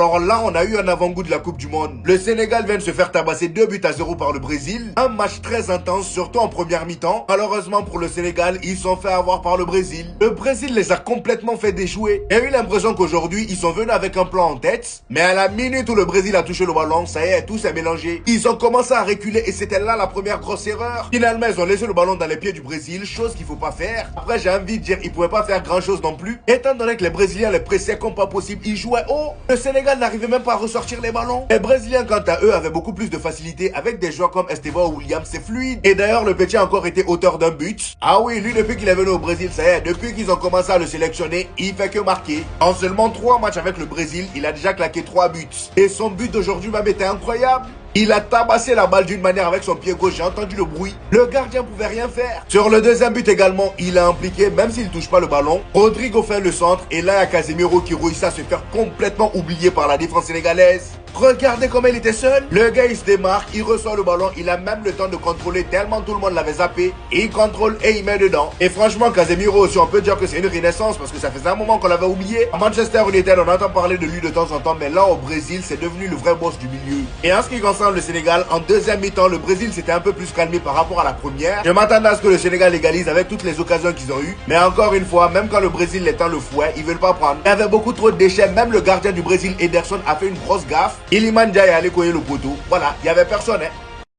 Alors là, on a eu un avant-goût de la Coupe du Monde. Le Sénégal vient de se faire tabasser 2 buts à 0 par le Brésil. Un match très intense, surtout en première mi-temps. Malheureusement pour le Sénégal, ils sont fait avoir par le Brésil. Le Brésil les a complètement fait déjouer. J'ai eu l'impression qu'aujourd'hui, ils sont venus avec un plan en tête. Mais à la minute où le Brésil a touché le ballon, ça y est, tout s'est mélangé. Ils ont commencé à reculer et c'était là la première grosse erreur. Finalement, ils ont laissé le ballon dans les pieds du Brésil, chose qu'il faut pas faire. Après, j'ai envie de dire, ils pouvaient pas faire grand chose non plus. Étant donné que les Brésiliens les pressaient comme pas possible, ils jouaient haut. Le Sénégal n'arrivait même pas à ressortir les ballons. Les Brésiliens, quant à eux, avaient beaucoup plus de facilité avec des joueurs comme Esteban ou Williams, c'est fluide. Et d'ailleurs, le petit a encore été auteur d'un but. Ah oui, lui, depuis qu'il est venu au Brésil, ça y est, depuis qu'ils ont commencé à le sélectionner, il fait que marquer. En seulement 3 matchs avec le Brésil, il a déjà claqué 3 buts. Et son but d'aujourd'hui même était incroyable. Il a tabassé la balle d'une manière avec son pied gauche, j'ai entendu le bruit. Le gardien pouvait rien faire. Sur le deuxième but également, il a impliqué, même s'il touche pas le ballon. Rodrigo fait le centre et là il y a Casemiro qui réussit à se faire complètement oublier par la défense sénégalaise. Regardez comment il était seul. Le gars il se démarque, il reçoit le ballon, il a même le temps de contrôler tellement tout le monde l'avait zappé. Et il contrôle et il met dedans. Et franchement Casemiro aussi, on peut dire que c'est une renaissance parce que ça faisait un moment qu'on l'avait oublié. À Manchester United on entend parler de lui de temps en temps, mais là au Brésil c'est devenu le vrai boss du milieu. Et en ce qui concerne le Sénégal, en deuxième mi-temps le Brésil s'était un peu plus calmé par rapport à la première. Je m'attendais à ce que le Sénégal égalise avec toutes les occasions qu'ils ont eues. Mais encore une fois, même quand le Brésil les tend le fouet, ils veulent pas prendre. Il y avait beaucoup trop de déchets, même le gardien du Brésil Ederson a fait une grosse gaffe. Iliman Ndiaye est allé cogner le poteau. Voilà, il y avait personne.